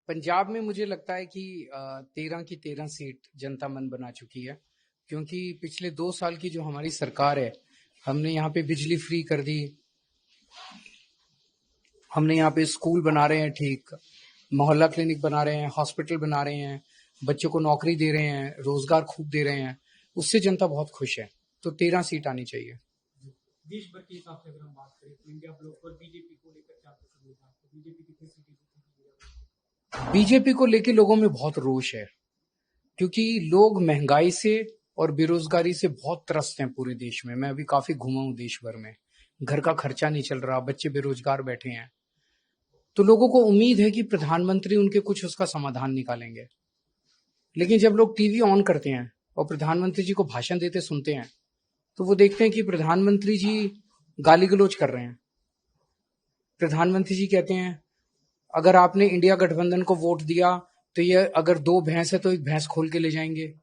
पंजाब में मुझे लगता है कि 13 की 13 सीट जनता मन बना चुकी है। क्योंकि पिछले 2 साल की जो हमारी सरकार है, हमने यहाँ पे बिजली फ्री कर दी। हमने यहाँ पे स्कूल बना रहे हैं, ठीक मोहल्ला क्लिनिक बना रहे हैं, हॉस्पिटल बना रहे हैं, बच्चों को नौकरी दे रहे हैं, रोजगार खूब दे रहे हैं। उससे जनता बहुत खुश है। तो 13 सीट आनी चाहिए। देश भर के हिसाब से अगर हम बात करें तो इंडिया ब्लॉक और बीजेपी को लेकर क्या पसंद है आपको? बीजेपी कितनी सीटें जीतेगी? बीजेपी को लेके लोगों में बहुत रोष है। क्योंकि लोग महंगाई से और बेरोजगारी से बहुत त्रस्त हैं पूरे देश में। मैं अभी काफी घूमा हूं देश भर में। घर का खर्चा नहीं चल रहा, बच्चे बेरोजगार बैठे हैं। तो लोगों को उम्मीद है कि प्रधानमंत्री उनके कुछ उसका समाधान निकालेंगे। लेकिन जब लोग टीवी ऑन करते हैं और प्रधानमंत्री जी को भाषण देते सुनते हैं, तो वो देखते हैं कि प्रधानमंत्री जी गाली गलौज कर रहे हैं। प्रधानमंत्री जी कहते हैं, अगर आपने इंडिया गठबंधन को वोट दिया तो ये अगर 2 भैंस है तो एक भैंस खोल के ले जाएंगे।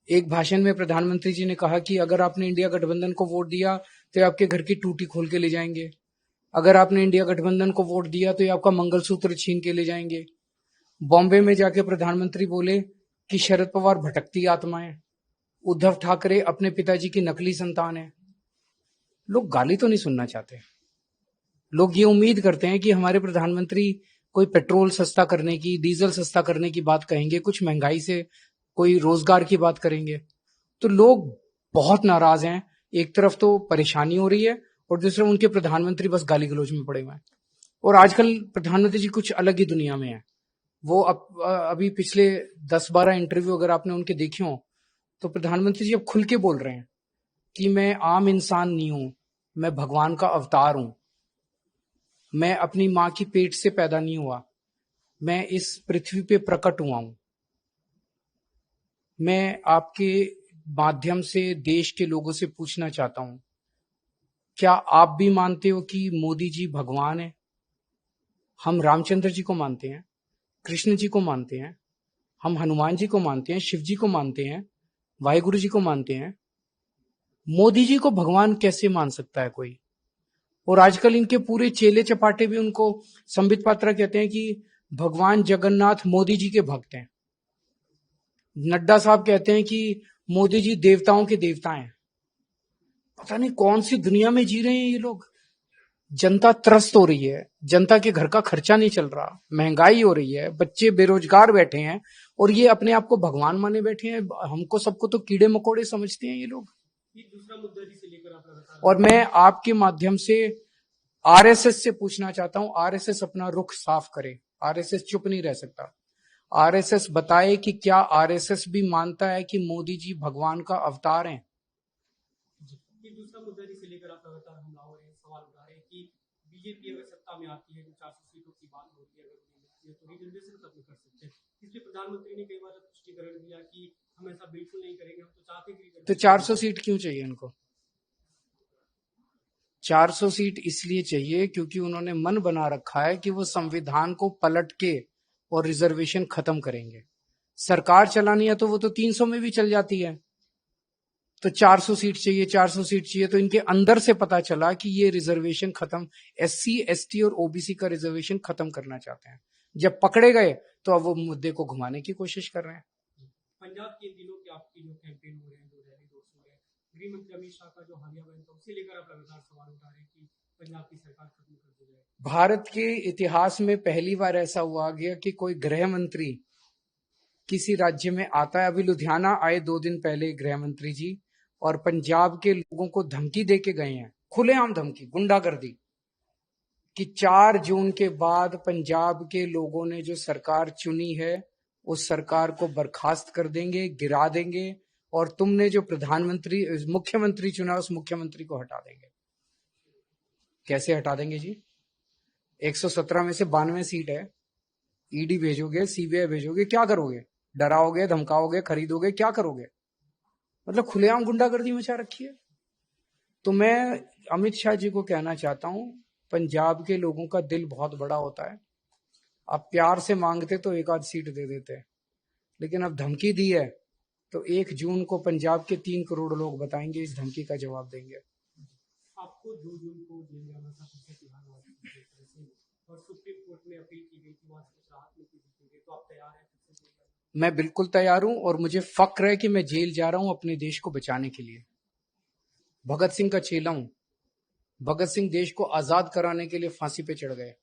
एक भाषण में प्रधानमंत्री जी ने कहा कि अगर आपने इंडिया गठबंधन को वोट दिया तो ये आपके घर की टूटी खोल के ले जाएंगे। अगर आपने इंडिया गठबंधन को वोट दिया तो ये आपका मंगलसूत्र छीन के ले जाएंगे। बॉम्बे में जाके प्रधानमंत्री बोले कि शरद पवार भटकती आत्मा है, उद्धव ठाकरे अपने पिताजी की नकली संतान है। लोग गाली तो नहीं सुनना चाहते। लोग ये उम्मीद करते हैं कि हमारे प्रधानमंत्री कोई पेट्रोल सस्ता करने की, डीजल सस्ता करने की बात कहेंगे, कुछ महंगाई से कोई रोजगार की बात करेंगे। तो लोग बहुत नाराज हैं। एक तरफ तो परेशानी हो रही है और दूसरा उनके प्रधानमंत्री बस गाली गलौज में पड़े हुए हैं। और आजकल प्रधानमंत्री जी कुछ अलग ही दुनिया में है। वो अभी पिछले 10-12 इंटरव्यू अगर आपने उनके देखे हो, तो प्रधानमंत्री जी अब खुल के बोल रहे हैं कि मैं आम इंसान नहीं हूं, मैं भगवान का अवतार हूं। मैं अपनी मां की पेट से पैदा नहीं हुआ, मैं इस पृथ्वी पे प्रकट हुआ हूं। मैं आपके माध्यम से देश के लोगों से पूछना चाहता हूं, क्या आप भी मानते हो कि मोदी जी भगवान है? हम रामचंद्र जी को मानते हैं, कृष्ण जी को मानते हैं, हम हनुमान जी को मानते हैं, शिव जी को मानते हैं, वाहिगुरु जी को मानते हैं। मोदी जी को भगवान कैसे मान सकता है कोई? और आजकल इनके पूरे चेले चपाटे भी उनको, संबित पात्रा कहते हैं कि भगवान जगन्नाथ मोदी जी के भक्त हैं। नड्डा साहब कहते हैं कि मोदी जी देवताओं के देवता हैं। पता नहीं कौन सी दुनिया में जी रहे हैं ये लोग। जनता त्रस्त हो रही है, जनता के घर का खर्चा नहीं चल रहा, महंगाई हो रही है, बच्चे बेरोजगार बैठे हैं और ये अपने आप को भगवान माने बैठे हैं। हमको सबको तो कीड़े मकोड़े समझते हैं ये लोग। एक दूसरा मुद्दा जिसे लेकर आप लगातार और मैं आपके माध्यम से आरएसएस से पूछना चाहता हूं, आरएसएस अपना रुख साफ करे। आरएसएस चुप नहीं रह सकता। आरएसएस बताए कि क्या आरएसएस भी मानता है कि मोदी जी भगवान का अवतार हैं? एक दूसरा मुद्दा जिसे लेकर आप लगातार हमला हो रहे हैं, सवाल उठा रहे हैं कि बीजेपी अगर सत्ता में आती है तो 400 सीटों की बात होती है, अगर मिलती है तो रिजर्वेशन खत्म कर सकते हैं। इसलिए प्रधानमंत्री ने कई बार स्पष्टीकरण दिया कि हम ऐसा बिल्कुल नहीं करेंगे, हम तो चाहते हैं तो 400 सीट क्यों चाहिए इनको? 400 सीट इसलिए चाहिए क्योंकि उन्होंने मन बना रखा है कि वो संविधान को पलट के और रिजर्वेशन खत्म करेंगे। सरकार चलानी है तो वो तो 300 में भी चल जाती है। तो 400 सीट चाहिए, 400 सीट चाहिए। तो इनके अंदर से पता चला कि ये रिजर्वेशन खत्म, एससी एसटी और ओबीसी का रिजर्वेशन खत्म करना चाहते हैं। जब पकड़े गए तो अब वो मुद्दे को घुमाने की कोशिश कर रहे हैं। पंजाब के दिनों के आपकी जो कैंपेन हो रहे हैं, जो रैली दोस्त हो रहे हैं, गृह मंत्री अमित शाह का जो हालिया बयान था उसे लेकर आप लगातार सवाल उठा रहे हैं कि पंजाब की सरकार खत्म कर दी जाए। भारत के इतिहास में पहली बार ऐसा हुआ गया कि कोई गृह मंत्री किसी राज्य में आता है। अभी लुधियाना आए 2 दिन पहले गृह मंत्री जी, और पंजाब के लोगों को धमकी दे के गए हैं, खुलेआम धमकी, गुंडागर्दी, कि 4 जून के बाद पंजाब के लोगों ने जो सरकार चुनी है उस सरकार को बर्खास्त कर देंगे, गिरा देंगे, और तुमने जो प्रधानमंत्री मुख्यमंत्री चुना उस मुख्यमंत्री को हटा देंगे। कैसे हटा देंगे जी? 117 में से 92 सीट है। ईडी भेजोगे, सीबीआई भेजोगे, क्या करोगे? डराओगे, धमकाओगे, खरीदोगे, क्या करोगे? मतलब खुलेआम गुंडागर्दी मचा रखी है। तो मैं अमित शाह जी को कहना चाहता हूं, पंजाब के लोगों का दिल बहुत बड़ा होता है। आप प्यार से मांगते तो एक आध सीट दे देते, लेकिन अब धमकी दी है तो 1 जून को पंजाब के 3 करोड़ लोग बताएंगे, इस धमकी का जवाब देंगे। आपको 2 जून को जेल जाना था, फिर से तिहाड़ वाला और सुप्रीम कोर्ट में अपील की गई थी, वहां से कुछ राहत मिलती दिखती है, तो आप तैयार हैं फिर से जेल जाने के मैं बिल्कुल तैयार हूं और मुझे फक्र है कि मैं जेल जा रहा हूं अपने देश को बचाने के लिए। भगत सिंह का चेला हूं। भगत सिंह देश को आजाद कराने के लिए फांसी पे चढ़ गए।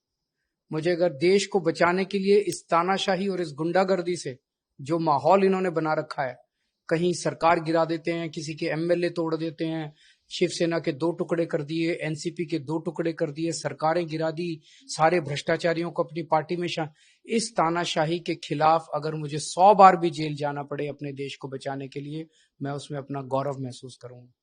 मुझे अगर देश को बचाने के लिए इस तानाशाही और इस गुंडागर्दी से जो माहौल इन्होंने बना रखा है, कहीं सरकार गिरा देते हैं, किसी के एमएलए तोड़ देते हैं, शिवसेना के 2 टुकड़े कर दिए, एनसीपी के 2 टुकड़े कर दिए, सरकारें गिरा दी, सारे भ्रष्टाचारियों को अपनी पार्टी में इस तानाशाही के खिलाफ अगर मुझे 100 बार भी जेल जाना पड़े अपने देश को बचाने के लिए, मैं उसमें अपना गौरव महसूस करूंगा।